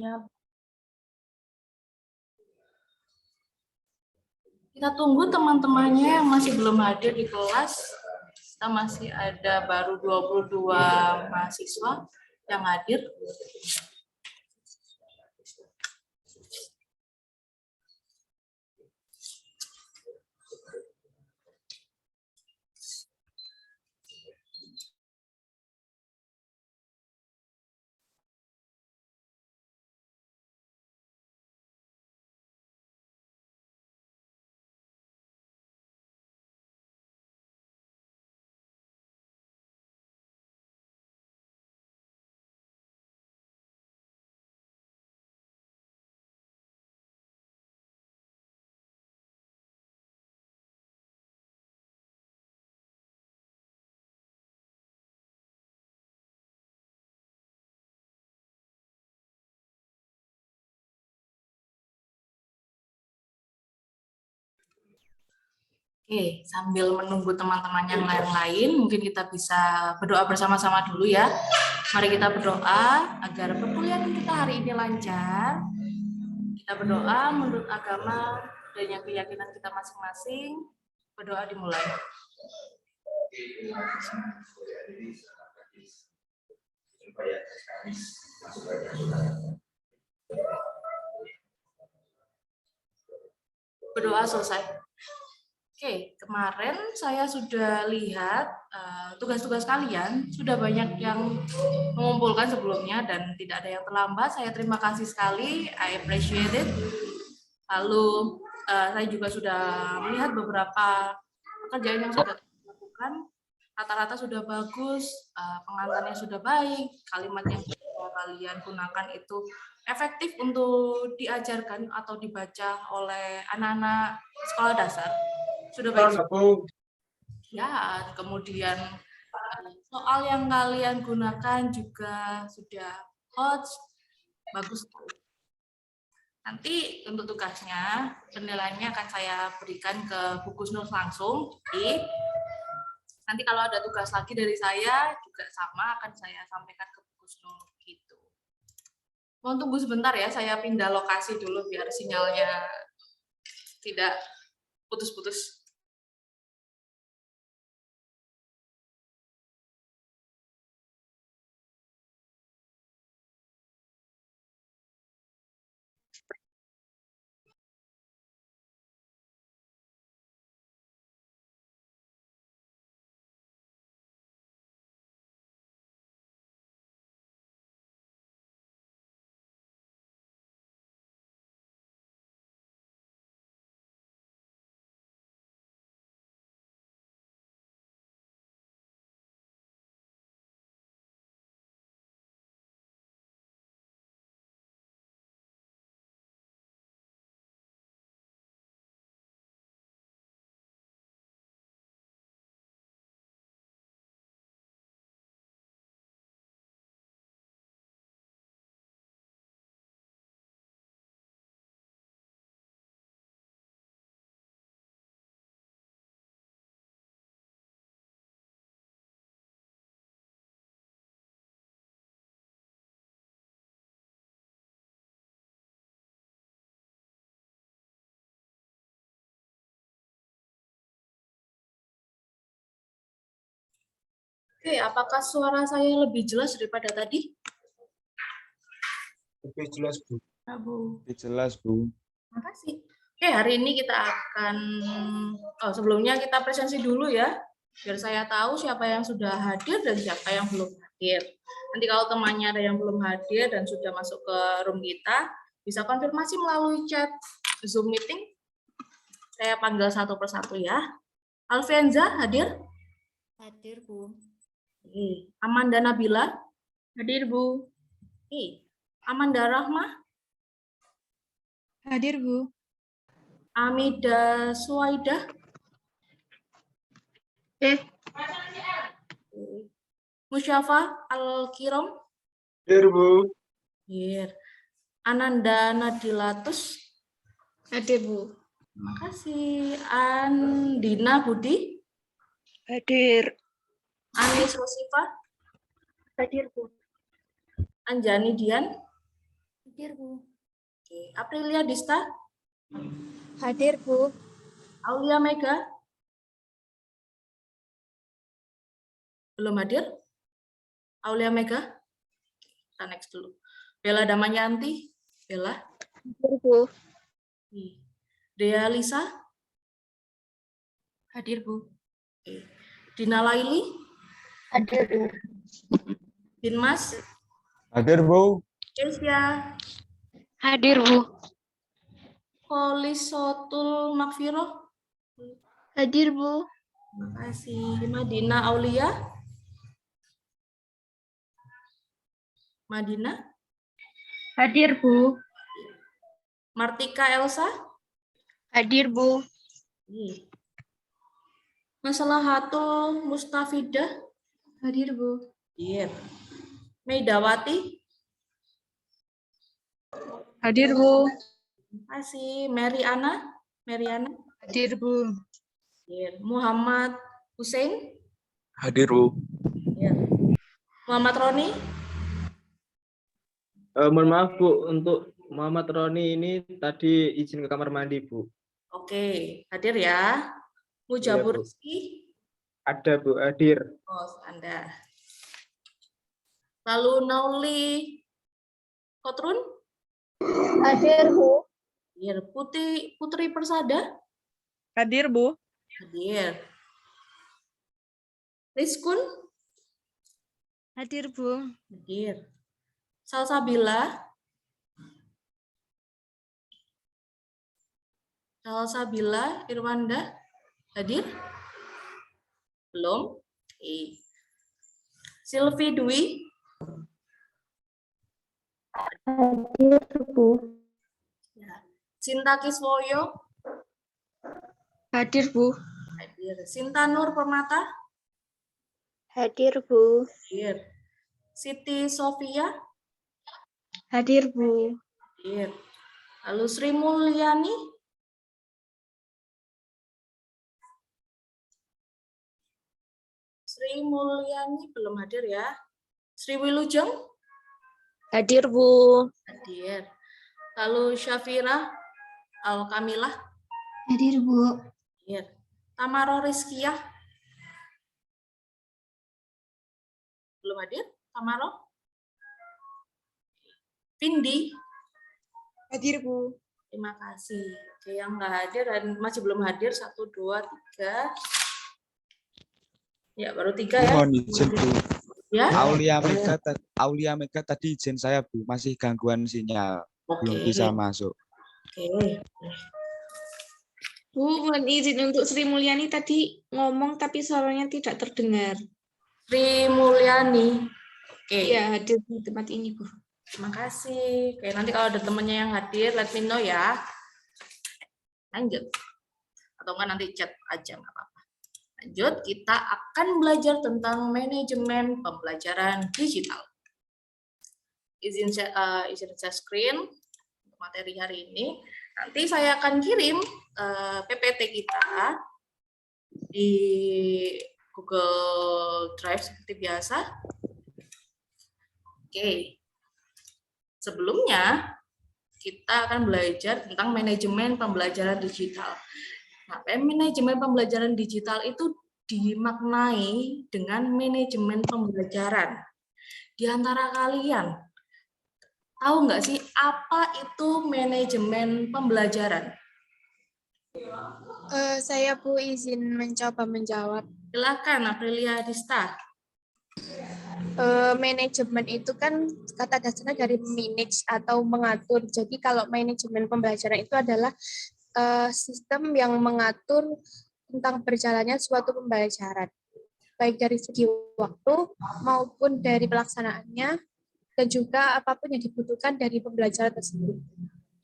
Ya. Kita tunggu teman-temannya yang masih belum hadir di kelas. Kita masih ada baru 22 mahasiswa yang hadir. Oke, sambil menunggu teman-teman yang lain, mungkin kita bisa berdoa bersama-sama dulu ya. Mari kita berdoa agar perkuliahan kita hari ini lancar. Kita berdoa menurut agama dan yang keyakinan kita masing-masing. Berdoa dimulai. Berdoa selesai. Oke, kemarin saya sudah lihat tugas-tugas kalian, sudah banyak yang mengumpulkan sebelumnya dan tidak ada yang terlambat. Saya terima kasih sekali, I appreciate it. Lalu saya juga sudah melihat beberapa pekerjaan yang sudah dilakukan, rata-rata sudah bagus, pengantarnya sudah baik, kalimat yang kalian gunakan itu efektif untuk diajarkan atau dibaca oleh anak-anak sekolah dasar. Sudah baik. Ya, kemudian soal yang kalian gunakan juga sudah hot, bagus. Nanti untuk tugasnya, penilaiannya akan saya berikan ke Bu Kusnur langsung. Jadi, nanti kalau ada tugas lagi dari saya, juga sama akan saya sampaikan ke Bu Kusnur. Gitu. Mohon tunggu sebentar ya, saya pindah lokasi dulu biar sinyalnya tidak putus-putus. Oke, apakah suara saya lebih jelas daripada tadi? Lebih jelas, Bu. Nah, Bu. Lebih jelas, Bu. Terima kasih. Oke, hari ini kita akan, sebelumnya kita presensi dulu ya, biar saya tahu siapa yang sudah hadir dan siapa yang belum hadir. Nanti kalau temannya ada yang belum hadir dan sudah masuk ke room kita, bisa konfirmasi melalui chat Zoom meeting. Saya panggil satu persatu ya. Alfianza hadir? Hadir, Bu. Amanda Nabila? Hadir, Bu. Amanda Rahma? Hadir, Bu. Amida Suwaida? Musyafa Al-Kiram? Hadir, Bu. Hadir. Ananda Nadilatus? Hadir, Bu. Terima kasih. Andina Budi? Hadir. Anis Rosifa? Hadir, Bu. Anjani Dian? Hadir, Bu. Oke, Aprilia Dista, Hadir, Bu. Aulia Mega, belum hadir? Aulia Mega, kita next dulu. Bella Damayanti, Bella. Hadir, Bu. Dea Lisa, Hadir, Bu. oke. Dina Laili, Hadir, Bu. Dinmas, Hadir, Bu. Kesia, Hadir, Bu. Kolisotul Makfiro, Hadir, Bu. terima kasih. Madina Aulia, Madina, Hadir, Bu. Martika Elsa, Hadir, Bu. Maslahatul Mustafidah, Hadir, Bu. hadir. Meidawati, Hadir, Bu. terima kasih. Mariana, Hadir, Bu. hadir. Muhammad Hussein, Hadir, Bu. hadir. Muhammad Roni, Mohon maaf Bu, untuk Muhammad Roni ini tadi izin ke kamar mandi Bu. oke, hadir ya. Mujabur Iya, Bu. Rizki, Ada Bu, hadir. oh Anda. Lalu Nauli Kotrun, Hadir, Bu. hadir. Putri Persada, Hadir, Bu. hadir. Rizkun, Hadir, Bu. hadir. Salsabila, Irwanda, hadir? Belum? Oke. Silvi Dwi, Hadir, Bu. ya. Cinta Kiswoyo, Hadir, Bu. hadir. Sinta Nur Permata, Hadir, Bu. hadir. Siti Sofia, Hadir, Bu. hadir. Lalu Sri Mulyani, belum hadir ya. Sri Wilujeng, Hadir, Bu. hadir. Lalu Syafira Al-Kamilah, Hadir, Bu. hadir. Tamaro Rizkiah, belum hadir. Tamaro. Vindi, Hadir, Bu. terima kasih. Oke, yang nggak hadir dan masih belum hadir 1, 2, 3. Ya, baru 3 ya. Mohon izin, Bu. Ya. Aulia Mega tadi izin saya, Bu. Masih gangguan sinyal. Belum Oke. bisa masuk. Oke. Bu, mohon izin untuk Sri Mulyani tadi ngomong tapi suaranya tidak terdengar. Sri Mulyani. Oke. Iya, hadir di tempat ini, Bu. Terima kasih. Oke, nanti kalau ada temennya yang hadir, let me know ya. Lanjut. Atau enggak nanti chat aja, nggak apa-apa. Lanjut, kita akan belajar tentang manajemen pembelajaran digital. Izin share screen untuk materi hari ini. Nanti saya akan kirim PPT kita di Google Drive seperti biasa. Oke. Sebelumnya, kita akan belajar tentang manajemen pembelajaran digital. Nah, manajemen pembelajaran digital itu dimaknai dengan manajemen pembelajaran. Di antara kalian, tahu nggak sih apa itu manajemen pembelajaran? Saya, Bu, izin mencoba menjawab. Silakan, Aprilia Dista. Manajemen itu kan kata dasarnya dari manage atau mengatur. Jadi kalau manajemen pembelajaran itu adalah sistem yang mengatur tentang berjalannya suatu pembelajaran, baik dari segi waktu maupun dari pelaksanaannya, dan juga apapun yang dibutuhkan dari pembelajaran tersebut.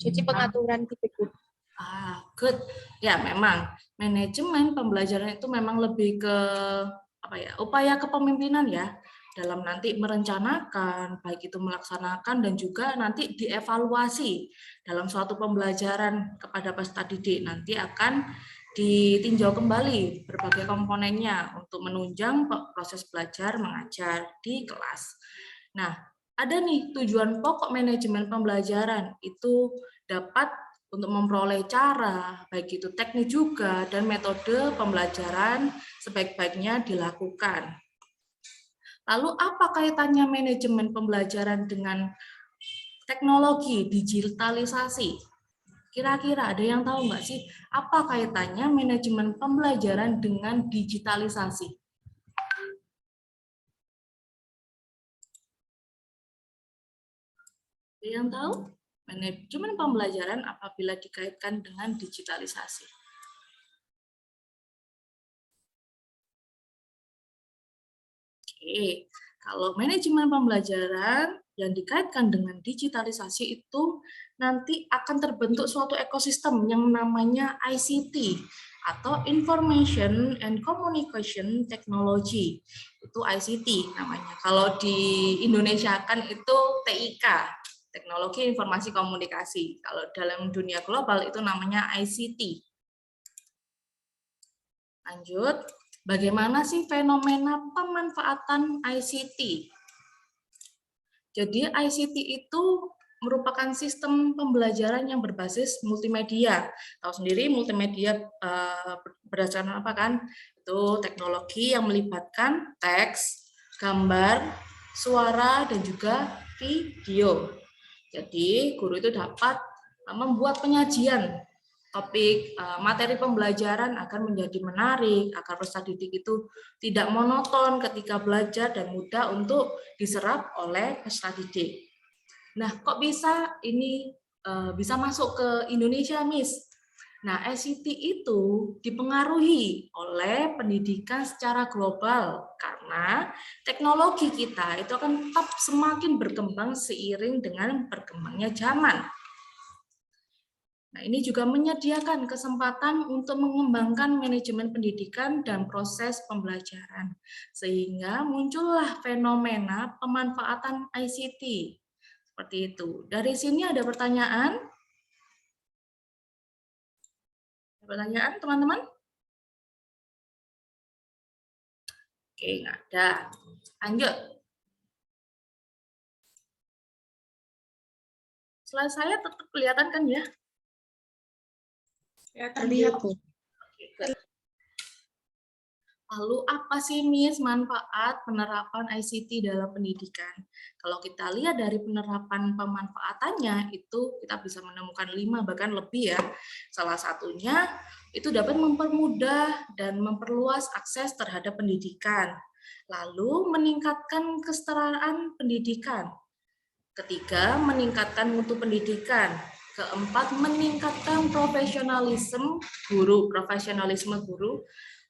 Jadi pengaturan gitu. Good. Ya, memang manajemen pembelajaran itu memang lebih ke upaya kepemimpinan ya, dalam nanti merencanakan, baik itu melaksanakan dan juga nanti dievaluasi dalam suatu pembelajaran kepada peserta didik. Nanti akan ditinjau kembali berbagai komponennya untuk menunjang proses belajar mengajar di kelas. Nah, ada nih tujuan pokok manajemen pembelajaran, itu dapat untuk memperoleh cara, baik itu teknik juga, dan metode pembelajaran sebaik-baiknya dilakukan. Lalu apa kaitannya manajemen pembelajaran dengan teknologi digitalisasi? Kira-kira ada yang tahu nggak sih apa kaitannya manajemen pembelajaran dengan digitalisasi? Ada yang tahu? Manajemen pembelajaran apabila dikaitkan dengan digitalisasi. Oke, kalau manajemen pembelajaran yang dikaitkan dengan digitalisasi itu nanti akan terbentuk suatu ekosistem yang namanya ICT atau Information and Communication Technology. Itu ICT namanya. Kalau di Indonesia kan itu TIK, Teknologi Informasi Komunikasi. Kalau dalam dunia global itu namanya ICT. Lanjut, bagaimana sih fenomena pemanfaatan ICT? Jadi ICT itu merupakan sistem pembelajaran yang berbasis multimedia. Tahu sendiri multimedia berdasarkan apa kan? Itu teknologi yang melibatkan teks, gambar, suara, dan juga video. Jadi guru itu dapat membuat penyajian topik materi pembelajaran agar menjadi menarik, agar peserta didik itu tidak monoton ketika belajar dan mudah untuk diserap oleh peserta didik. Nah, kok bisa ini bisa masuk ke Indonesia, Miss? Nah, ICT itu dipengaruhi oleh pendidikan secara global karena teknologi kita itu akan tetap semakin berkembang seiring dengan berkembangnya zaman. Nah, ini juga menyediakan kesempatan untuk mengembangkan manajemen pendidikan dan proses pembelajaran, sehingga muncullah fenomena pemanfaatan ICT. Seperti itu. Dari sini ada pertanyaan? Pertanyaan, teman-teman? Oke, nggak ada. Lanjut. Slide saya tetap kelihatan kan ya? Terlihat, Bu. Lalu apa sih, Miss, manfaat penerapan ICT dalam pendidikan? Kalau kita lihat dari penerapan pemanfaatannya, itu kita bisa menemukan 5 bahkan lebih ya. Salah satunya itu dapat mempermudah dan memperluas akses terhadap pendidikan. Lalu meningkatkan kesetaraan pendidikan. Ketiga, meningkatkan mutu pendidikan. Keempat, meningkatkan profesionalisme guru.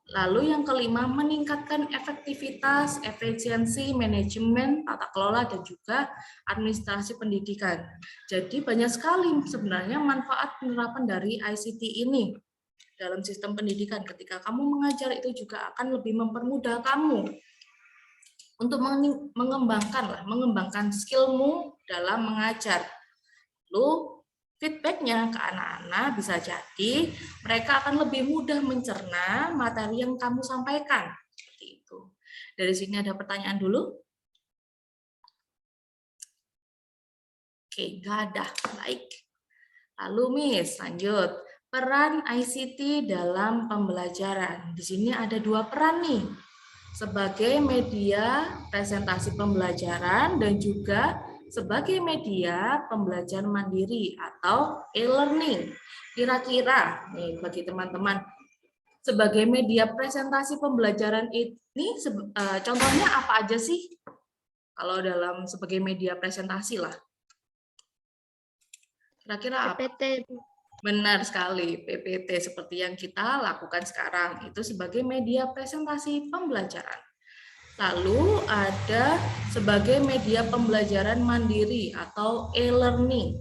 Lalu yang kelima, meningkatkan efektivitas, efisiensi, manajemen, tata kelola, dan juga administrasi pendidikan. Jadi banyak sekali sebenarnya manfaat penerapan dari ICT ini dalam sistem pendidikan. Ketika kamu mengajar itu juga akan lebih mempermudah kamu untuk mengembangkan skillmu dalam mengajar. Lalu feedbacknya ke anak-anak bisa jadi mereka akan lebih mudah mencerna materi yang kamu sampaikan. Seperti itu. Dari sini ada pertanyaan dulu? Oke, nggak ada. Baik. Lalu Miss, lanjut. Peran ICT dalam pembelajaran. Di sini ada 2 peran nih. Sebagai media presentasi pembelajaran dan juga sebagai media pembelajaran mandiri atau e-learning. Kira-kira nih bagi teman-teman, sebagai media presentasi pembelajaran ini contohnya apa aja sih? Kalau dalam sebagai media presentasi lah. Kira-kira apa? PPT. Benar sekali, PPT seperti yang kita lakukan sekarang itu sebagai media presentasi pembelajaran. Lalu ada sebagai media pembelajaran mandiri atau e-learning.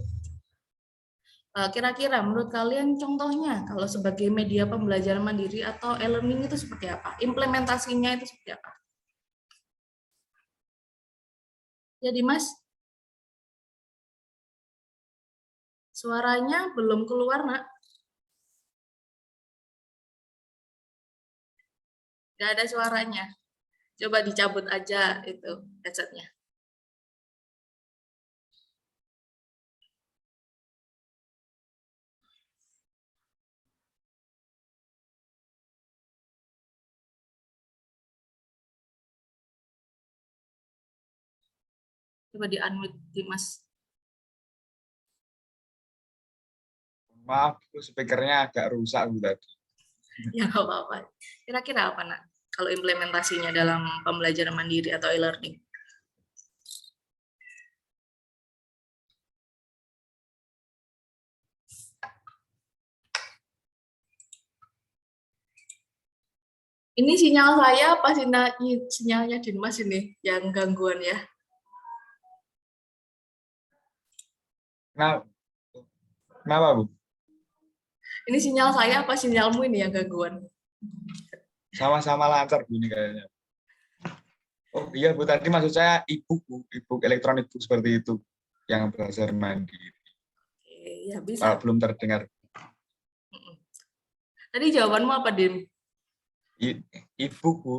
Kira-kira menurut kalian contohnya kalau sebagai media pembelajaran mandiri atau e-learning itu seperti apa? Implementasinya itu seperti apa? Jadi Mas, suaranya belum keluar, Nak. Nggak ada suaranya. Coba dicabut aja itu headsetnya. Coba di-unmute Dimas. Maaf, speakernya agak rusak Bu tadi. Ya nggak apa-apa. Kira-kira apa nak? Kalau implementasinya dalam pembelajaran mandiri atau e-learning? Ini sinyal saya apa sinyalnya Dimas ini yang gangguan ya? Kenapa Bu? Ini sinyal saya apa sinyalmu ini yang gangguan? Sama-sama lancar Bu ini kayaknya. Oh iya Bu, tadi maksud saya e-book Bu, e-book elektronik Bu, seperti itu yang belajar mandiri. Oke, ya bisa. Kalau belum terdengar. Tadi jawabanmu apa, Dim? E-book Bu.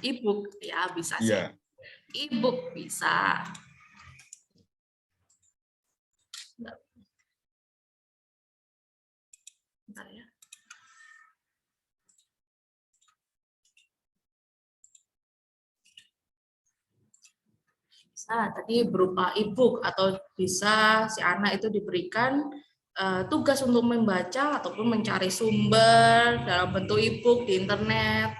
E-book, ya bisa sih. Iya. E-book bisa. Bentar ya. Bisa, tadi berupa e-book atau bisa si anak itu diberikan tugas untuk membaca ataupun mencari sumber dalam bentuk e-book di internet.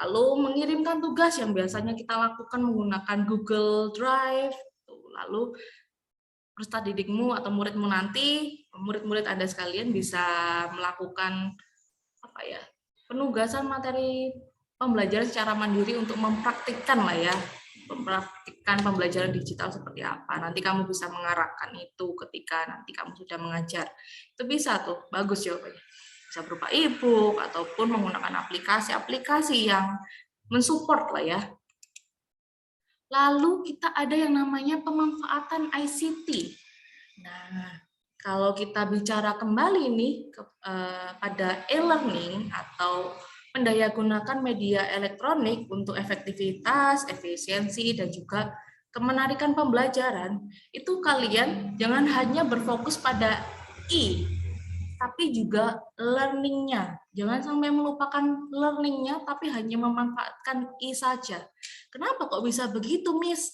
Lalu mengirimkan tugas yang biasanya kita lakukan menggunakan Google Drive. Lalu peserta didikmu atau muridmu nanti, murid-murid Anda sekalian bisa melakukan penugasan materi pembelajaran secara mandiri untuk mempraktikkan mempraktikkan pembelajaran digital seperti apa. Nanti kamu bisa mengarahkan itu ketika nanti kamu sudah mengajar. Itu bisa tuh, bagus jawabannya. Bisa berupa e-book ataupun menggunakan aplikasi-aplikasi yang mensupport lah ya. Lalu kita ada yang namanya pemanfaatan ICT. Nah, kalau kita bicara kembali nih pada e-learning atau mendayagunakan media elektronik untuk efektivitas, efisiensi, dan juga kemenarikan pembelajaran, itu kalian jangan hanya berfokus pada tapi juga learning-nya. Jangan sampai melupakan learning-nya, tapi hanya memanfaatkan saja. Kenapa kok bisa begitu, Miss?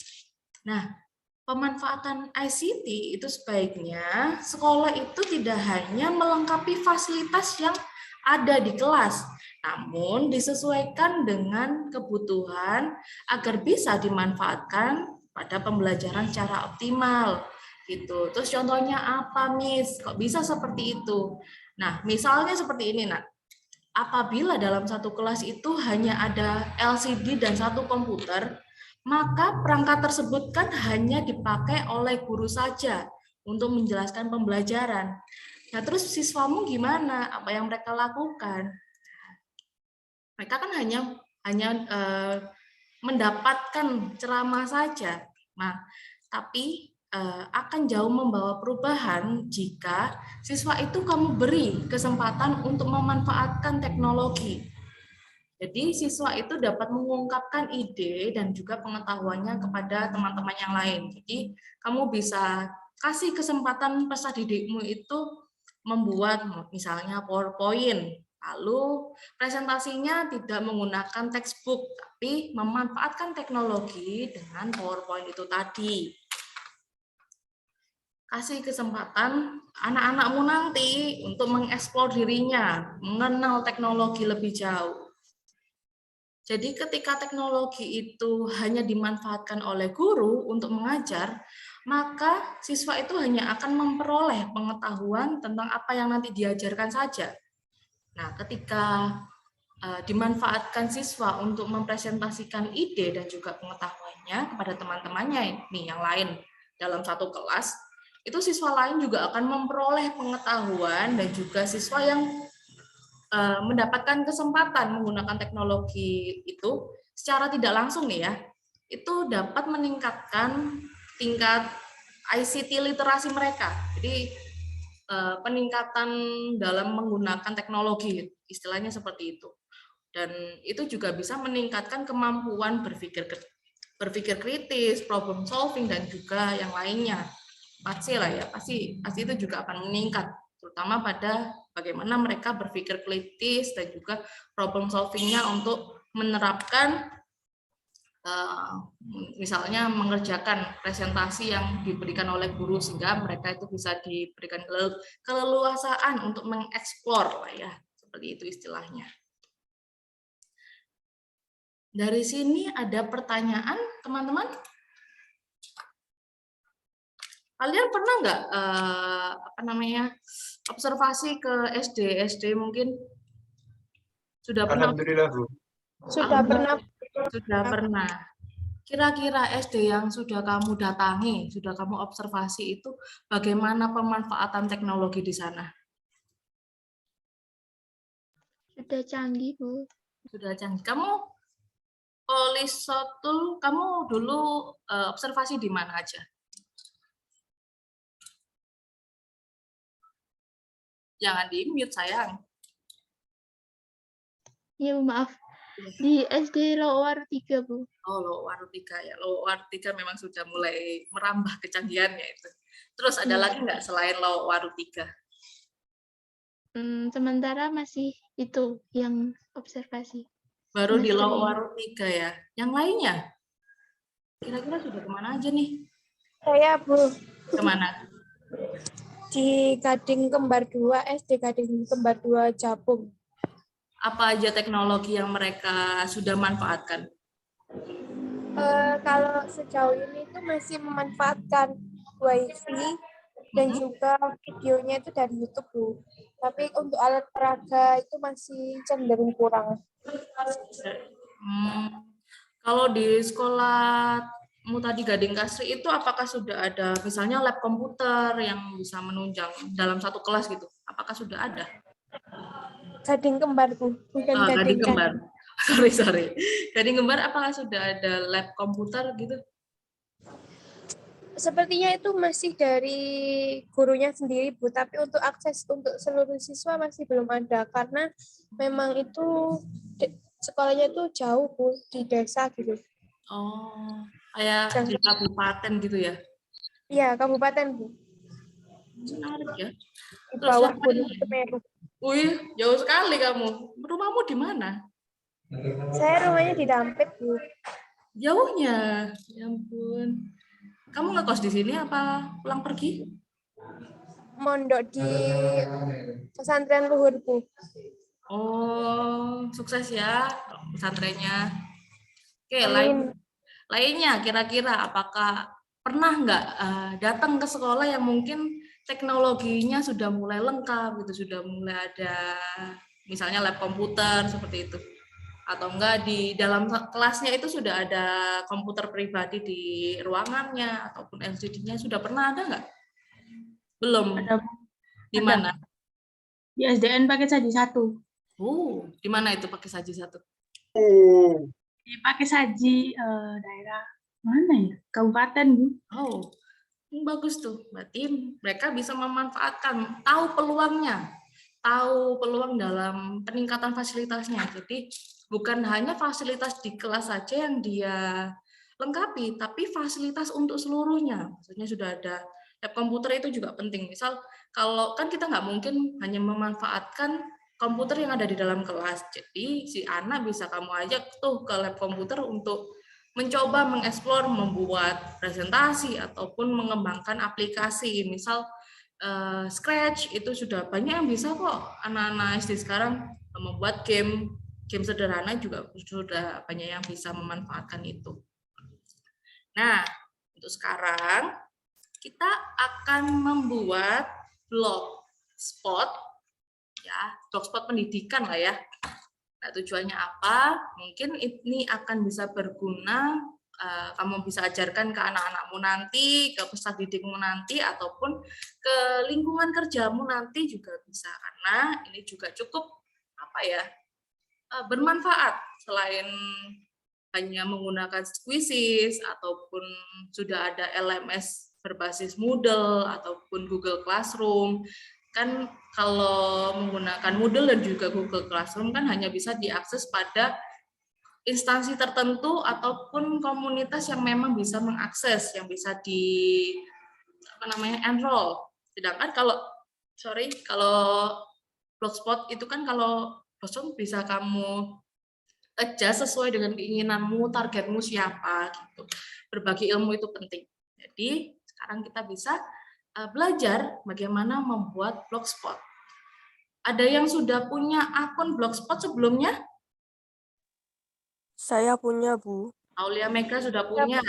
Nah, pemanfaatan ICT itu sebaiknya sekolah itu tidak hanya melengkapi fasilitas yang ada di kelas, namun disesuaikan dengan kebutuhan agar bisa dimanfaatkan pada pembelajaran secara optimal. Gitu. Terus contohnya apa, Miss? Kok bisa seperti itu? Nah, misalnya seperti ini, Nak. Apabila dalam satu kelas itu hanya ada LCD dan satu komputer, maka perangkat tersebut kan hanya dipakai oleh guru saja untuk menjelaskan pembelajaran. Nah, terus siswamu gimana? Apa yang mereka lakukan? Mereka kan hanya mendapatkan ceramah saja. Nah, tapi akan jauh membawa perubahan jika siswa itu kamu beri kesempatan untuk memanfaatkan teknologi. Jadi siswa itu dapat mengungkapkan ide dan juga pengetahuannya kepada teman-teman yang lain. Jadi kamu bisa kasih kesempatan peserta didikmu itu membuat misalnya PowerPoint, lalu presentasinya tidak menggunakan textbook, tapi memanfaatkan teknologi dengan PowerPoint itu tadi. Kasih kesempatan anak-anakmu nanti untuk mengeksplor dirinya, mengenal teknologi lebih jauh. Jadi ketika teknologi itu hanya dimanfaatkan oleh guru untuk mengajar, maka siswa itu hanya akan memperoleh pengetahuan tentang apa yang nanti diajarkan saja. Nah, ketika dimanfaatkan siswa untuk mempresentasikan ide dan juga pengetahuannya kepada teman-temannya nih yang lain dalam satu kelas, itu siswa lain juga akan memperoleh pengetahuan dan juga siswa yang mendapatkan kesempatan menggunakan teknologi itu secara tidak langsung nih ya, itu dapat meningkatkan tingkat ICT literasi mereka. Jadi peningkatan dalam menggunakan teknologi, istilahnya seperti itu. Dan itu juga bisa meningkatkan kemampuan berpikir kritis, problem solving, dan juga yang lainnya. Pasti lah ya, pasti itu juga akan meningkat, terutama pada bagaimana mereka berpikir kritis dan juga problem solving-nya untuk menerapkan misalnya mengerjakan presentasi yang diberikan oleh guru sehingga mereka itu bisa diberikan keleluasaan untuk mengeksplor lah ya, seperti itu istilahnya. Dari sini ada pertanyaan teman-teman? Kalian pernah nggak observasi ke SD mungkin? Sudah pernah? Alhamdulillah, Bu. Sudah pernah. Sudah pernah. Kira-kira SD yang sudah kamu datangi, sudah kamu observasi itu bagaimana pemanfaatan teknologi di sana? Sudah canggih, Bu. Sudah canggih. Kamu Polisotul, kamu dulu observasi di mana aja? Jangan di-mute, sayang. Iya, maaf. Di SD Lowar 3, Bu. Oh, Lowar 3 ya. Lowar 3 memang sudah mulai merambah kecanggihannya itu. Terus ada lagi nggak selain Lowar 3? Sementara masih itu yang observasi. Baru di Semester ini. Lowar 3 ya. Yang lainnya? Kira-kira sudah kemana aja nih? Saya, Bu, Kemana? di Gading Kembar 2, SD Gading Kembar 2 Japung. Apa aja teknologi yang mereka sudah manfaatkan? Kalau sejauh ini itu masih memanfaatkan WiFi dan juga videonya itu dari YouTube, Bu. Tapi untuk alat peraga itu masih cenderung kurang. Kalau di sekolahmu tadi Gading Kasri itu apakah sudah ada misalnya lab komputer yang bisa menunjang dalam satu kelas gitu? Apakah sudah ada? Gading Kembar, Bu, bukan Gading Gading Kembar. Sorry. Gading Kembar apakah sudah ada lab komputer gitu? Sepertinya itu masih dari gurunya sendiri, Bu, tapi untuk akses untuk seluruh siswa masih belum ada karena memang itu sekolahnya itu jauh, Bu, di desa gitu. Oh, kayak di kabupaten gitu ya? Iya, kabupaten, Bu. Menarik ya. Di Terus bawah yang Gunung lainnya? Semeru. Wih, jauh sekali kamu. Rumahmu di mana? Saya rumahnya di Dampit, Bu. Jauhnya. Ya ampun. Kamu ngekos di sini apa pulang pergi? Mondok di pesantren Luhur, Bu. Oh, sukses ya pesantrennya. Oke, Amin. lainnya kira-kira apakah pernah nggak datang ke sekolah yang mungkin teknologinya sudah mulai lengkap gitu, sudah mulai ada misalnya lab komputer seperti itu, atau enggak di dalam kelasnya itu sudah ada komputer pribadi di ruangannya ataupun LCD-nya, sudah pernah ada nggak? Belum. Ada. Di mana? Di SDN pakai saji 1. Di mana itu pakai saji 1? Pakai saji daerah mana ya? Kabupaten, Bu. Oh, bagus tuh. Berarti mereka bisa memanfaatkan, tahu peluangnya, tahu peluang dalam peningkatan fasilitasnya. Jadi bukan hanya fasilitas di kelas saja yang dia lengkapi, tapi fasilitas untuk seluruhnya. Maksudnya sudah ada lab komputer, itu juga penting. Misal kalau kan kita nggak mungkin hanya memanfaatkan komputer yang ada di dalam kelas. Jadi si anak bisa kamu ajak tuh ke lab komputer untuk mencoba mengeksplor, membuat presentasi ataupun mengembangkan aplikasi. Misal Scratch itu sudah banyak yang bisa kok, anak-anak SD sekarang membuat game sederhana juga sudah banyak yang bisa memanfaatkan itu. Nah, untuk sekarang kita akan membuat blogspot, ya, blogspot pendidikan lah ya. Nah, tujuannya apa? Mungkin ini akan bisa berguna, kamu bisa ajarkan ke anak-anakmu nanti, ke peserta didikmu nanti, ataupun ke lingkungan kerjamu nanti juga bisa, karena ini juga cukup bermanfaat selain hanya menggunakan Squishes ataupun sudah ada LMS berbasis Moodle ataupun Google Classroom. Kan kalau menggunakan Moodle dan juga Google Classroom kan hanya bisa diakses pada instansi tertentu ataupun komunitas yang memang bisa mengakses, yang bisa di enroll. Sedangkan kalau Blogspot itu kan kalau Blogspot bisa kamu adjust sesuai dengan keinginanmu, targetmu siapa gitu. Berbagi ilmu itu penting. Jadi sekarang kita bisa belajar bagaimana membuat blogspot. Ada yang sudah punya akun blogspot sebelumnya? Saya punya, Bu. Aulia Mega sudah punya.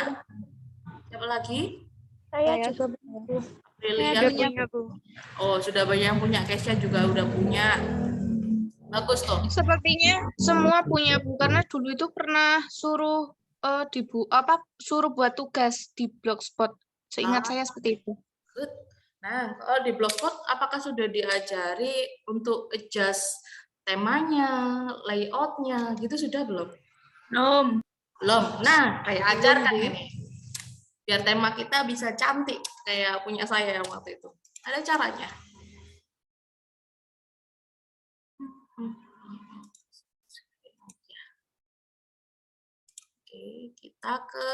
Siapa lagi? Saya juga Bu. Brilian. Oh, sudah banyak yang punya. Kesha juga udah punya. Bagus tuh. Sepertinya semua punya Bu, karena dulu itu pernah suruh suruh buat tugas di Blogspot. Seingat saya seperti itu. Good. Nah, kalau di Blogspot apakah sudah diajari untuk adjust temanya, layoutnya, gitu sudah belum? Belum. Nah, kayak ajarkan ini. Biar tema kita bisa cantik kayak punya saya yang waktu itu. Ada caranya. Oke, kita ke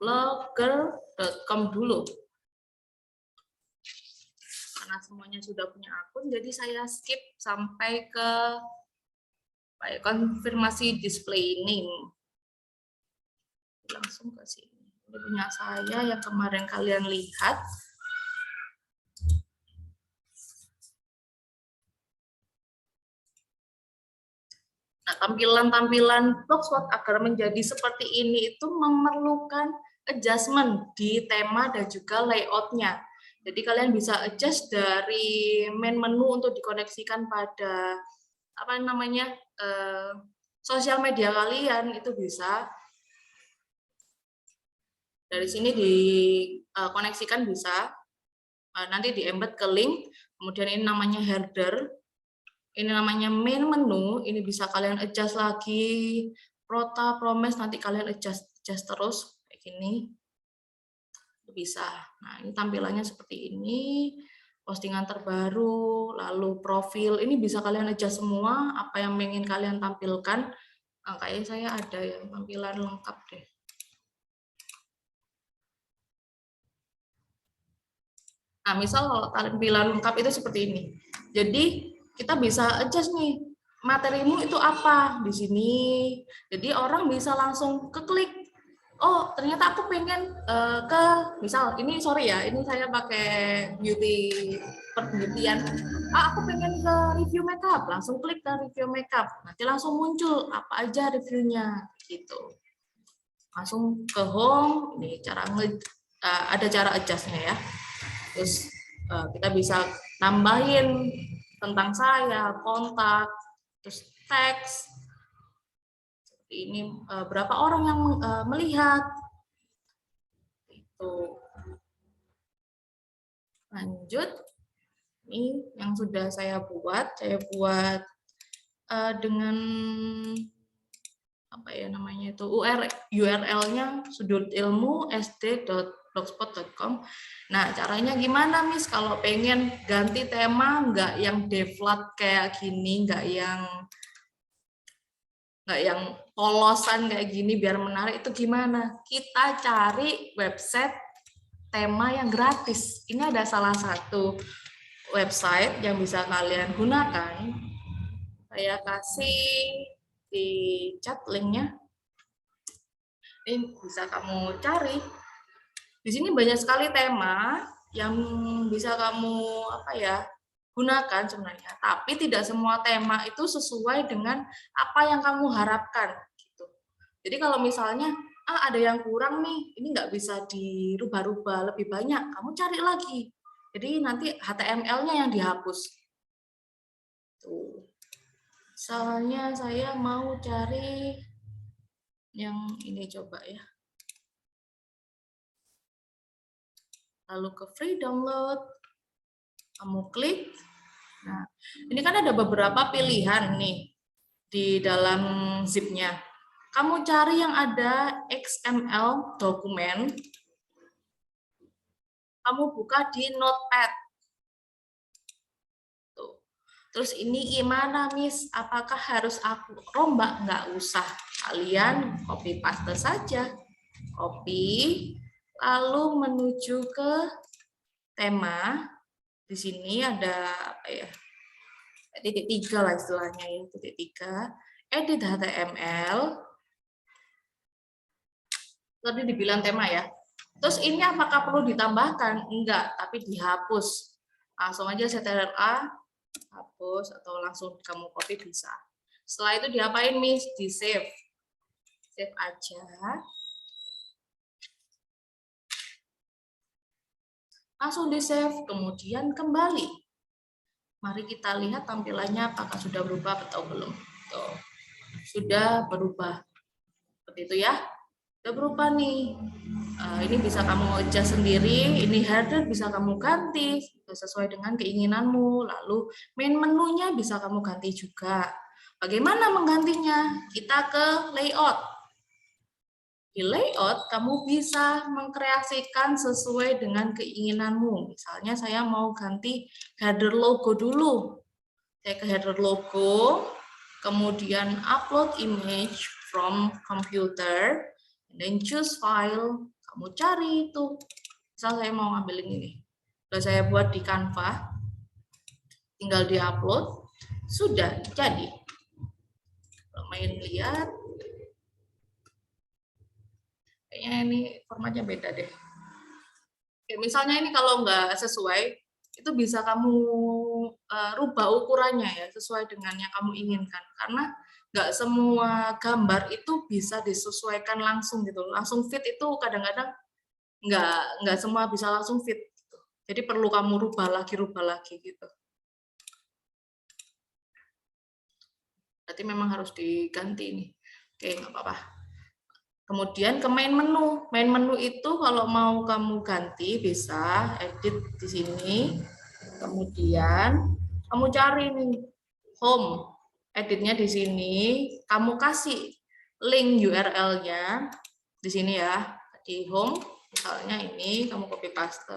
blogger.com dulu. Karena semuanya sudah punya akun, jadi saya skip sampai ke konfirmasi display name. Langsung ke sini. Ini punya saya yang kemarin kalian lihat. Nah, tampilan-tampilan blogspot agar menjadi seperti ini itu memerlukan adjustment di tema dan juga layoutnya. Jadi kalian bisa adjust dari main menu untuk dikoneksikan pada sosial media kalian, itu bisa. Dari sini dikoneksikan bisa. Nanti di embed ke link. Kemudian ini namanya header. Ini namanya main menu, ini bisa kalian adjust lagi, prota, promise, nanti kalian adjust terus, kayak gini. Bisa. Nah, ini tampilannya seperti ini, postingan terbaru, lalu profil, ini bisa kalian adjust semua, apa yang ingin kalian tampilkan. Nah, kayaknya saya ada yang tampilan lengkap deh. Nah, misal tampilan lengkap itu seperti ini. Jadi, kita bisa adjust nih, materimu itu apa di sini. Jadi orang bisa langsung keklik. Oh, ternyata aku pengen misal ini ini saya pakai beautyan. Aku pengen ke review makeup, langsung klik ke review makeup. Nanti langsung muncul apa aja reviewnya gitu. Langsung ke home, ini ada cara adjustnya ya. Terus kita bisa nambahin tentang saya, kontak, terus teks. Ini berapa orang yang melihat. Itu. Lanjut. Ini yang sudah saya buat. Saya buat dengan apa ya namanya itu URL-nya sudut-ilmu-sd.blogspot.com. Nah, caranya gimana, Miss? Kalau pengen ganti tema, nggak yang deflat kayak gini, nggak yang polosan kayak gini biar menarik, itu gimana? Kita cari website tema yang gratis. Ini ada salah satu website yang bisa kalian gunakan. Saya kasih di chat linknya. Ini bisa kamu cari. Di sini banyak sekali tema yang bisa kamu gunakan sebenarnya. Tapi tidak semua tema itu sesuai dengan apa yang kamu harapkan. Gitu. Jadi kalau misalnya ada yang kurang nih, ini nggak bisa dirubah-rubah lebih banyak, kamu cari lagi. Jadi nanti HTML-nya yang dihapus. Tuh. Misalnya saya mau cari yang ini coba ya. Lalu ke free download, kamu klik. Nah, ini kan ada beberapa pilihan nih di dalam zip-nya. Kamu cari yang ada XML dokumen. Kamu buka di Notepad. Tuh. Terus ini gimana, Miss? Apakah harus aku rombak? Nggak usah. Kalian copy paste saja. Copy. Lalu menuju ke tema, di sini ada apa ya, titik 3 lah istilahnya ya, titik 3, edit HTML, tadi dibilang tema ya. Terus ini apakah perlu ditambahkan? Enggak, tapi dihapus. Langsung aja Ctrl A, hapus, atau langsung kamu copy bisa. Setelah itu diapain, Miss? Di save. Save aja. Langsung di save, kemudian kembali. Mari kita lihat tampilannya apakah sudah berubah atau belum. Tuh, sudah berubah. Seperti itu ya. Sudah berubah nih. Ini bisa kamu adjust sendiri, ini header bisa kamu ganti sesuai dengan keinginanmu. Lalu main menunya bisa kamu ganti juga. Bagaimana menggantinya? Kita ke layout. Di layout, kamu bisa mengkreasikan sesuai dengan keinginanmu. Misalnya saya mau ganti header logo dulu. Saya ke header logo, kemudian upload image from computer, and then choose file. Kamu cari itu. Misal saya mau ngambil ini. Sudah saya buat di Canva, tinggal di-upload, sudah jadi. Main lihat. Kayaknya ini formatnya beda deh. Oke, misalnya ini kalau nggak sesuai, itu bisa kamu rubah ukurannya ya, sesuai dengan yang kamu inginkan. Karena nggak semua gambar itu bisa disesuaikan langsung gitu. Langsung fit itu kadang-kadang nggak semua bisa langsung fit. Gitu. Jadi perlu kamu rubah lagi gitu. Berarti memang harus diganti ini. Oke, nggak apa-apa. Kemudian ke main menu. Main menu itu kalau mau kamu ganti bisa edit di sini. Kemudian kamu cari nih home. Editnya di sini. Kamu kasih link URL-nya di sini ya. Di home, misalnya ini kamu copy paste.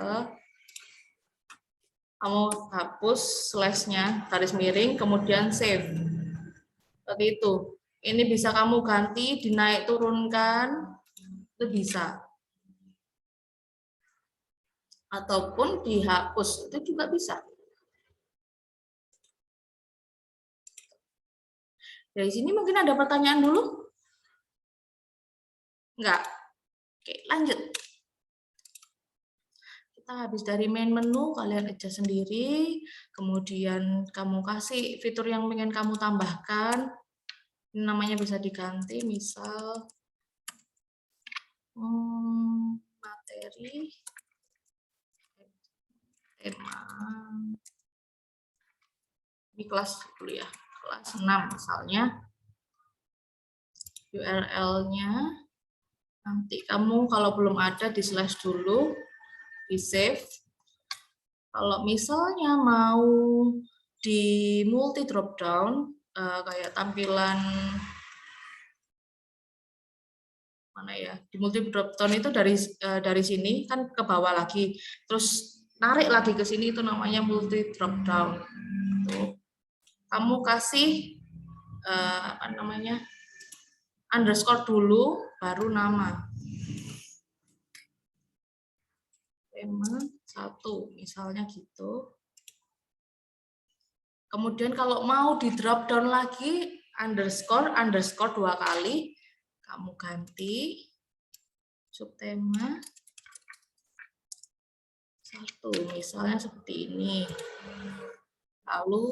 Kamu hapus slash-nya, garis miring, kemudian save. Seperti itu. Ini bisa kamu ganti, dinaik turunkan, itu bisa. Ataupun dihapus, itu juga bisa. Dari sini mungkin ada pertanyaan dulu? Enggak? Oke, lanjut. Kita habis dari main menu, kalian adjust sendiri, kemudian kamu kasih fitur yang ingin kamu tambahkan. Ini namanya bisa diganti, misal materi, tema, ini kelas dulu ya, kelas 6 misalnya, URL-nya, nanti kamu kalau belum ada di slash dulu, di save. Kalau misalnya mau di multi drop down, kayak tampilan mana ya, di multi drop down itu dari sini kan ke bawah lagi, terus narik lagi ke sini, itu namanya multi drop down. Tuh. Kamu kasih apa namanya, underscore dulu, baru nama. Tema 1, misalnya gitu. Kemudian kalau mau di drop down lagi, underscore 2 kali, kamu ganti subtema 1, misalnya seperti ini. Lalu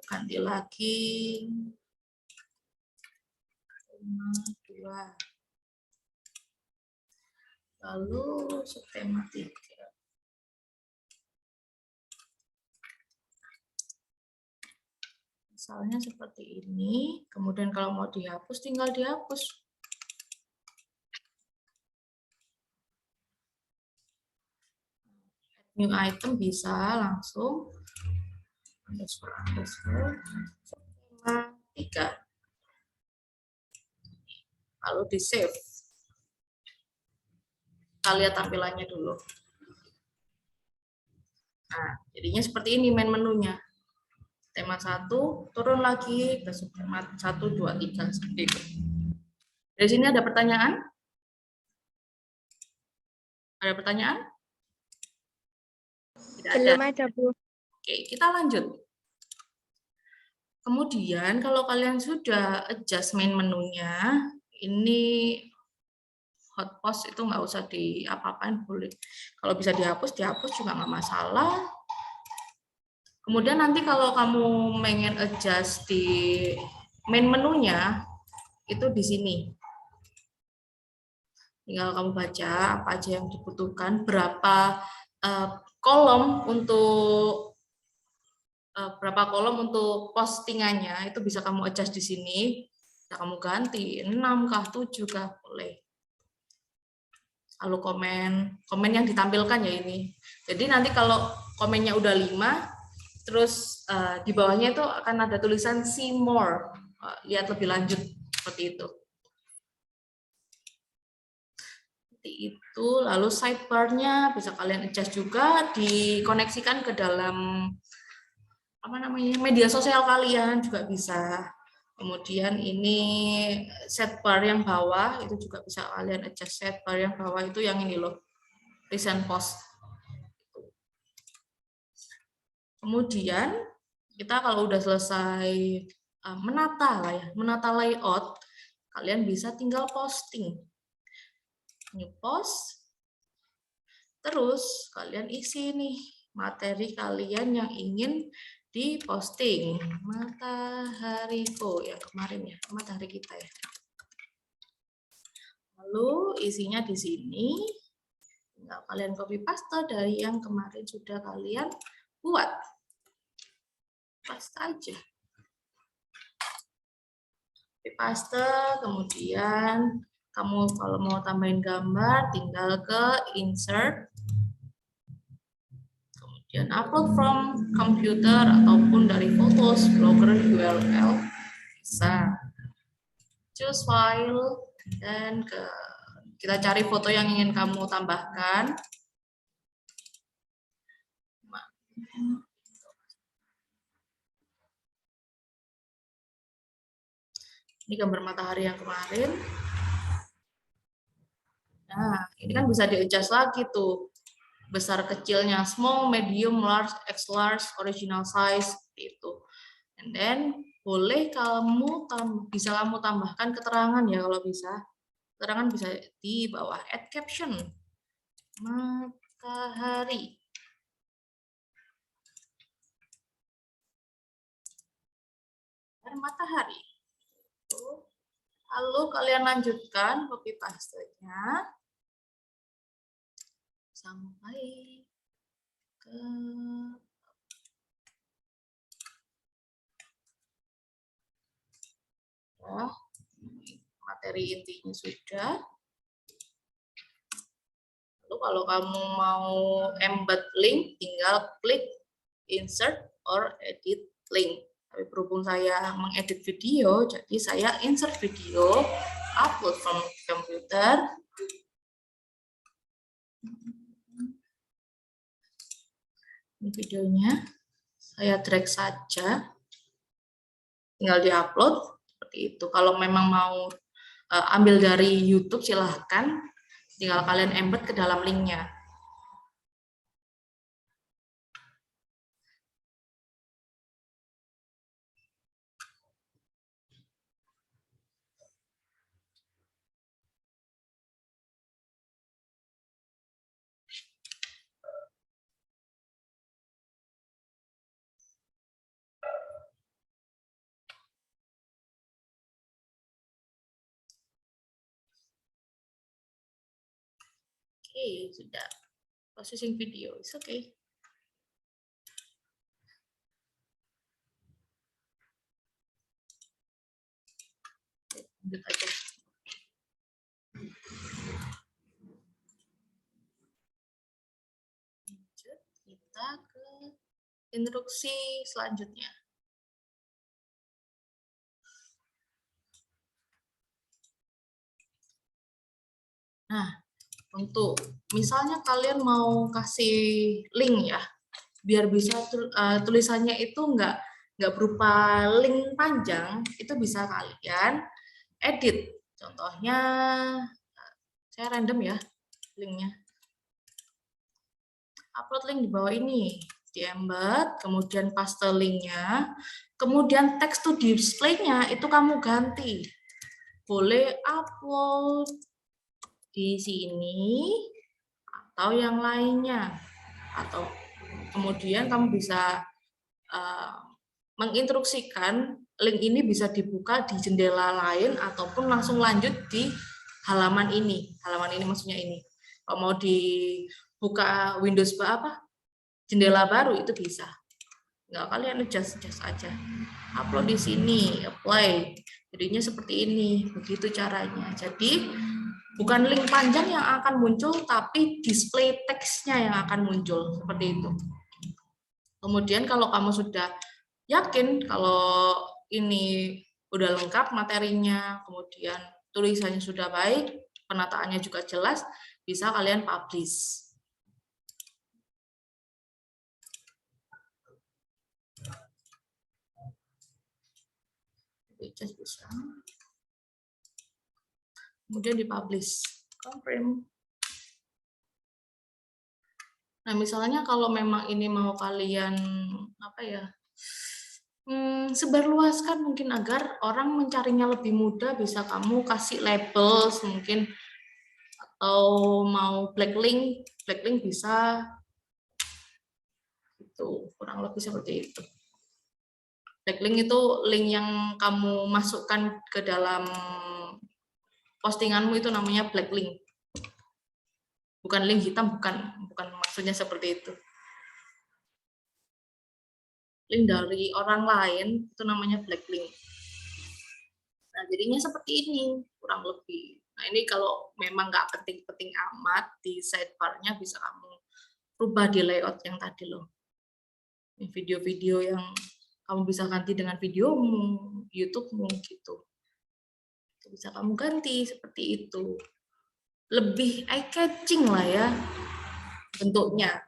ganti lagi tema 2. Lalu subtema 3. Misalnya seperti ini, kemudian kalau mau dihapus, tinggal dihapus. New item bisa langsung underscore 3. Lalu di save. Kita lihat tampilannya dulu. Nah, jadinya seperti ini main menunya. Tema 1, turun lagi ke subtema 1, 2, 3, seperti itu. Dari sini ada pertanyaan? Ada pertanyaan? Tidak Belum ada. ada, Bu. Oke, kita lanjut. Kemudian kalau kalian sudah adjust main menunya, ini hot post itu nggak usah diapa-apain, boleh. Kalau bisa dihapus juga nggak masalah. Kemudian nanti kalau kamu pengen adjust di main menunya, itu di sini. Tinggal kamu baca apa aja yang dibutuhkan, berapa kolom untuk postingannya, itu bisa kamu adjust di sini. Bisa kamu ganti 6 kah, 7 kah, boleh. Lalu komen yang ditampilkan ya ini. Jadi nanti kalau komennya udah 5, terus di bawahnya itu akan ada tulisan see more, lihat lebih lanjut, seperti itu. Seperti itu. Lalu sidebar-nya bisa kalian adjust juga, dikoneksikan ke dalam media sosial kalian juga bisa. Kemudian ini set bar yang bawah itu juga bisa kalian adjust. Set bar yang bawah itu yang ini loh, recent post. Kemudian kita kalau udah selesai menata layout, kalian bisa tinggal posting. New post. Terus kalian isi nih materi kalian yang ingin diposting. Matahariku yang kemarin ya, matahari kita ya. Lalu isinya di sini, tinggal kalian copy paste dari yang kemarin sudah kalian buat. Paste aja. Copy paste, kemudian kamu kalau mau tambahin gambar, tinggal ke insert. Dan upload from computer ataupun dari Photos, Blogger, URL, bisa. Choose file, dan kita cari foto yang ingin kamu tambahkan. Ini gambar matahari yang kemarin. Nah, ini kan bisa di-adjust lagi tuh. Besar kecilnya, small, medium, large, extra large, original size, seperti itu. And then boleh bisa kamu tambahkan keterangan ya kalau bisa. Keterangan bisa di bawah add caption. Matahari. Matahari. Lalu kalian lanjutkan copy paste-nya sampai ke materi intinya sudah. Lalu kalau kamu mau embed link, tinggal klik insert or edit link. Tapi berhubung saya mengedit video, jadi saya insert video, upload from computer. Ini videonya, saya drag saja, tinggal diupload seperti itu. Kalau memang mau ambil dari YouTube silahkan, tinggal kalian embed ke dalam linknya. Oke, sudah. Processing video, it's okay. Lanjut aja. Lanjut, kita ke instruksi selanjutnya. Nah, untuk misalnya kalian mau kasih link ya, biar bisa tulisannya itu nggak berupa link panjang, itu bisa kalian edit. Contohnya, saya random ya linknya. Upload link di bawah ini. di embed, kemudian paste linknya, kemudian text to display-nya itu kamu ganti. Boleh upload di sini atau yang lainnya, atau kemudian kamu bisa menginstruksikan link ini bisa dibuka di jendela lain ataupun langsung lanjut di halaman ini. Halaman ini maksudnya ini. Kalau mau dibuka Windows jendela baru itu bisa. Nggak, kalian adjust aja. Upload di sini, apply. Jadinya seperti ini, begitu caranya. Jadi bukan link panjang yang akan muncul, tapi display teksnya yang akan muncul seperti itu. Kemudian kalau kamu sudah yakin kalau ini udah lengkap materinya, kemudian tulisannya sudah baik, penataannya juga jelas, bisa kalian publish. Bisa. Kemudian dipublish. Confirm. Nah, misalnya kalau memang ini mau kalian sebarluaskan mungkin agar orang mencarinya lebih mudah, bisa kamu kasih label mungkin, atau mau backlink bisa, itu kurang lebih seperti itu. Backlink itu link yang kamu masukkan ke dalam postinganmu, itu namanya backlink. Bukan link hitam, bukan maksudnya seperti itu. Link dari orang lain itu namanya backlink. Nah, jadinya seperti ini kurang lebih. Nah, ini kalau memang nggak penting-penting amat, di sidebar-nya bisa kamu rubah di layout yang tadi loh. Video-video yang kamu bisa ganti dengan videomu, YouTube-mu gitu. Itu bisa kamu ganti seperti itu. Lebih eye-catching lah ya bentuknya.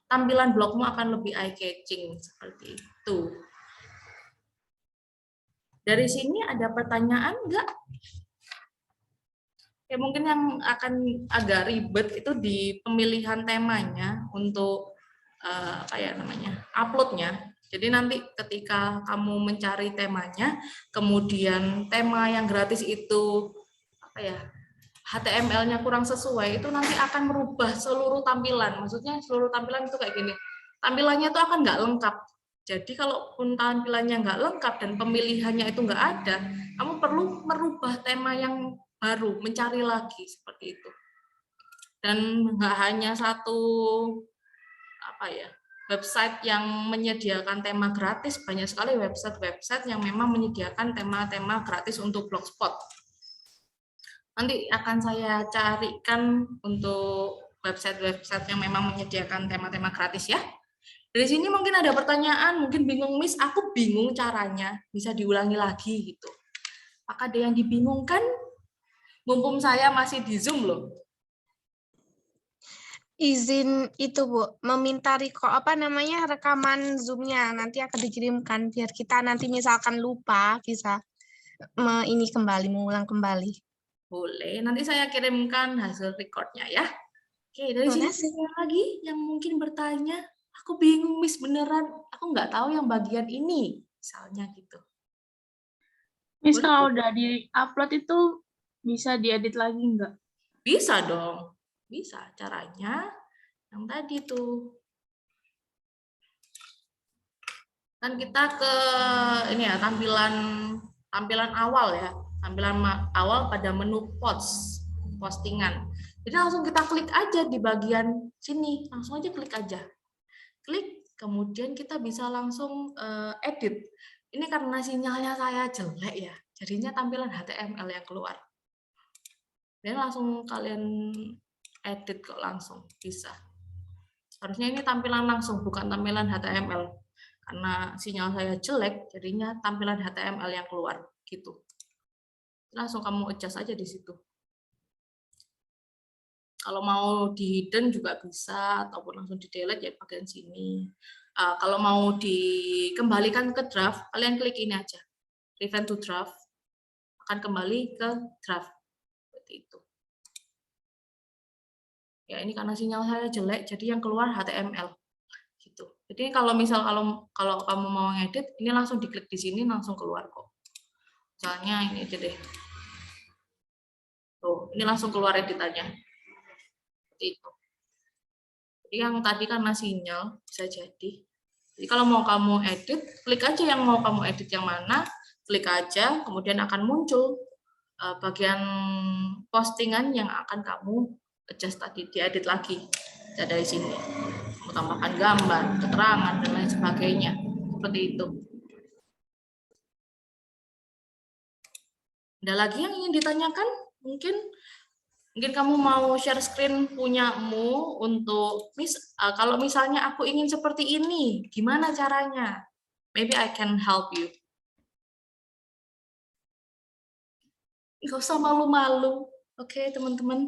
Tampilan blogmu akan lebih eye-catching seperti itu. Dari sini ada pertanyaan nggak? Ya, mungkin yang akan agak ribet itu di pemilihan temanya untuk uploadnya. Jadi nanti ketika kamu mencari temanya, kemudian tema yang gratis itu HTML-nya kurang sesuai, itu nanti akan merubah seluruh tampilan. Maksudnya seluruh tampilan itu kayak gini. Tampilannya itu akan nggak lengkap. Jadi kalaupun tampilannya nggak lengkap dan pemilihannya itu nggak ada, kamu perlu merubah tema yang baru, mencari lagi seperti itu. Dan nggak hanya satu website yang menyediakan tema gratis, banyak sekali website-website yang memang menyediakan tema-tema gratis untuk Blogspot. Nanti akan saya carikan untuk website-website yang memang menyediakan tema-tema gratis ya. Dari sini mungkin ada pertanyaan, mungkin bingung, Miss, aku bingung caranya, bisa diulangi lagi gitu. Apakah ada yang dibingungkan? Mumpung saya masih di Zoom loh. Izin itu Bu, meminta rekaman Zoom-nya, nanti akan dikirimkan biar kita nanti misalkan lupa bisa mengulang kembali. Boleh, nanti saya kirimkan hasil recordnya ya. Oke, dari sini ada lagi yang mungkin bertanya, aku bingung Miss beneran, aku nggak tahu yang bagian ini, misalnya gitu. Miss, kalau udah di-upload itu bisa diedit lagi nggak? Bisa dong, bisa. Caranya yang tadi tuh. Kan kita ke ini ya, tampilan awal ya. Tampilan awal pada menu postingan. Jadi langsung kita klik aja di bagian sini, langsung aja klik aja. Klik, kemudian kita bisa langsung edit. Ini karena sinyalnya saya jelek ya, jadinya tampilan HTML yang keluar. Dan langsung kalian edit kok langsung, bisa. Harusnya ini tampilan langsung, bukan tampilan HTML. Karena sinyal saya jelek, jadinya tampilan HTML yang keluar, gitu. Langsung kamu adjust aja di situ. Kalau mau di hidden juga bisa, ataupun langsung di delete ya bagian sini. Kalau mau dikembalikan ke draft, kalian klik ini aja, return to draft, akan kembali ke draft. Seperti itu. Ya ini karena sinyal saya jelek, jadi yang keluar HTML. Jadi kalau misal kalau kamu mau ngedit, ini langsung diklik di sini langsung keluar kok. Misalnya ini aja deh. Tuh, ini langsung keluar editannya. Seperti itu. Jadi yang tadi karena sinyal bisa jadi. Jadi kalau mau kamu edit, klik aja yang mau kamu edit yang mana, klik aja, kemudian akan muncul bagian postingan yang akan kamu adjust tadi, diedit lagi. Bisa dari sini. Tambahkan gambar, keterangan, dan lain sebagainya. Seperti itu. Ada lagi yang ingin ditanyakan? Mungkin kamu mau share screen punyamu untuk, kalau misalnya aku ingin seperti ini, gimana caranya? Maybe I can help you. Nggak usah malu-malu, oke teman-teman?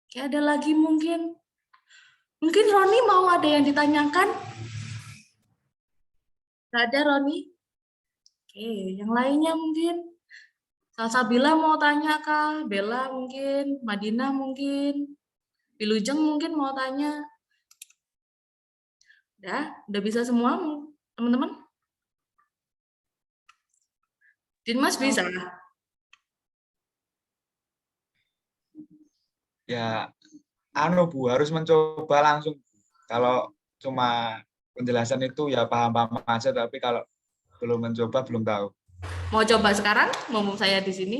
Oke, ada lagi mungkin? Mungkin Roni mau ada yang ditanyakan? Nggak ada, Roni? Oke, yang lainnya mungkin? Salsabila mau tanya kah? Bella mungkin? Madina mungkin? Wilujeng mungkin mau tanya? Udah bisa semua teman-teman? Dinmas bisa? Ya, Bu, harus mencoba langsung. Kalau cuma penjelasan itu ya paham-paham aja, tapi kalau belum mencoba belum tahu. Mau coba sekarang? Mumpung saya di sini.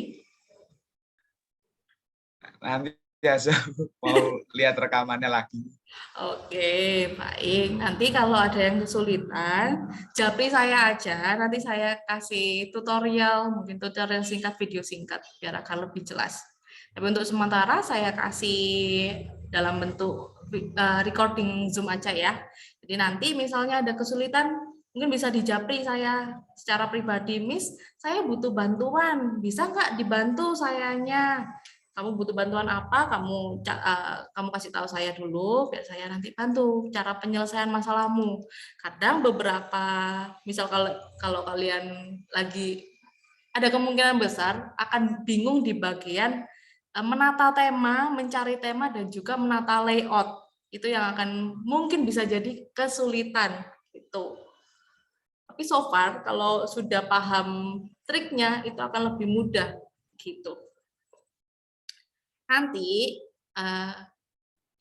Nanti biasa mau lihat rekamannya lagi. Oke, baik. Nanti kalau ada yang kesulitan, japri saya aja. Nanti saya kasih tutorial, mungkin tutorial singkat, video singkat, biar akan lebih jelas. Tapi untuk sementara saya kasih dalam bentuk recording Zoom aja ya. Jadi nanti misalnya ada kesulitan, mungkin bisa dijapri saya secara pribadi, Miss, saya butuh bantuan, bisa nggak dibantu sayanya? Kamu butuh bantuan apa? Kamu kasih tahu saya dulu, biar saya nanti bantu cara penyelesaian masalahmu. Kadang beberapa, misal kalau kalian lagi ada kemungkinan besar akan bingung di bagian menata tema, mencari tema, dan juga menata layout. Itu yang akan mungkin bisa jadi kesulitan. Gitu. Tapi so far, kalau sudah paham triknya, itu akan lebih mudah. Gitu. Nanti,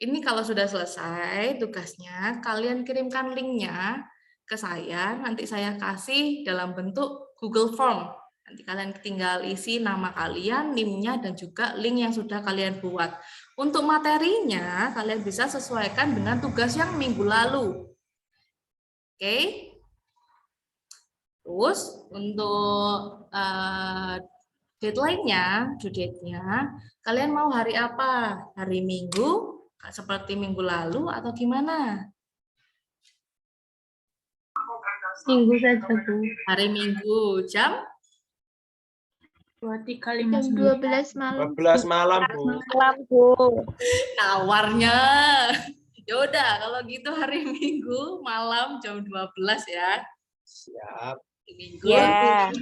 ini kalau sudah selesai tugasnya, kalian kirimkan linknya ke saya, nanti saya kasih dalam bentuk Google Form. Nanti kalian tinggal isi nama kalian, NIM-nya, dan juga link yang sudah kalian buat. Untuk materinya, kalian bisa sesuaikan dengan tugas yang minggu lalu. Oke? Terus, untuk deadline-nya, due date-nya, kalian mau hari apa? Hari Minggu, seperti minggu lalu, atau gimana? Minggu saja, Bu. Hari Minggu, jam? 23.59. Jam 12 malam. 12 malam, Bu. Malam, Bu. Nawarnya. Yaudah, kalau gitu hari Minggu, malam jam 12 ya. Siap. Minggu. Ya.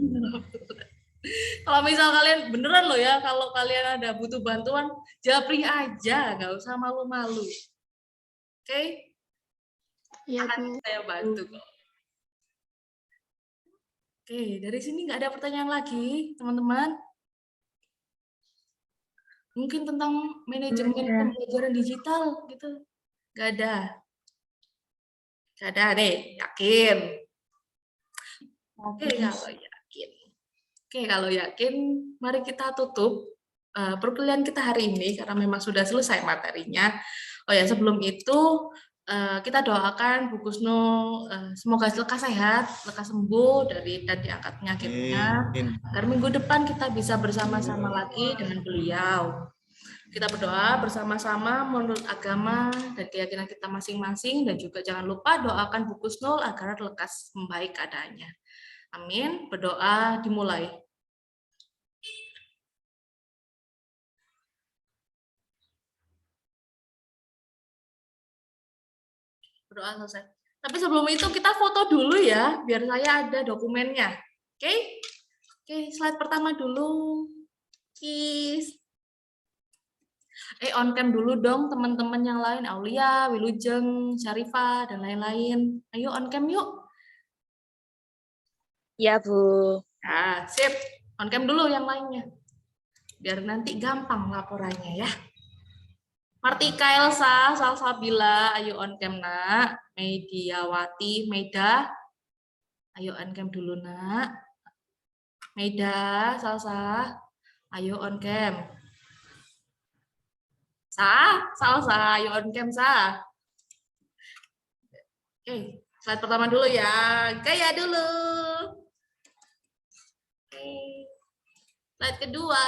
Kalau misal kalian beneran loh ya, kalau kalian ada butuh bantuan, japri aja, nggak usah malu-malu. Oke? Iya, Akan Bu. saya bantu kok. Oke, dari sini nggak ada pertanyaan lagi, teman-teman. Mungkin tentang manajemen pembelajaran digital gitu. Nggak ada. Nggak ada deh, yakin. Oke, kalau yakin. Oke, kalau yakin, mari kita tutup perkuliahan kita hari ini karena memang sudah selesai materinya. Oh ya, sebelum itu kita doakan Bu Kusno semoga lekas sehat, lekas sembuh dan diangkat penyakitnya. Agar minggu depan kita bisa bersama-sama lagi dengan beliau. Kita berdoa bersama-sama menurut agama dan keyakinan kita masing-masing, dan juga jangan lupa doakan Bu Kusnul agar lekas membaik keadaannya. Amin. Berdoa dimulai. Berdoa selesai. Tapi sebelum itu kita foto dulu ya, biar saya ada dokumennya. Oke? Oke, slide pertama dulu. Cheese. On cam dulu dong teman-teman yang lain, Aulia, Wilujeng, Syarifah, dan lain-lain. Ayo on cam yuk. Ya, Bu. Nah, sip. On cam dulu yang lainnya. Biar nanti gampang laporannya ya. Martika Elsa, Salsabila, ayo on cam nak. Mediawati, Meida, ayo on cam dulu nak. Meida, Salsa, ayo on cam. Salsa, ayo on cam Sa. Oke, slide pertama dulu ya. Gaya dulu. Oke. Slide kedua.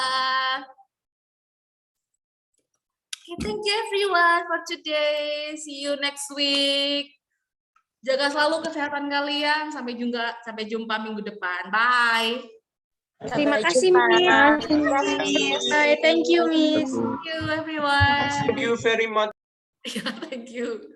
Okay, thank you everyone for today. See you next week. Jaga selalu kesehatan kalian. Sampai jumpa minggu depan. Bye. Terima kasih, Miss. Bye. Thank you, Miss. Thank you everyone. Thank you very much. Thank you.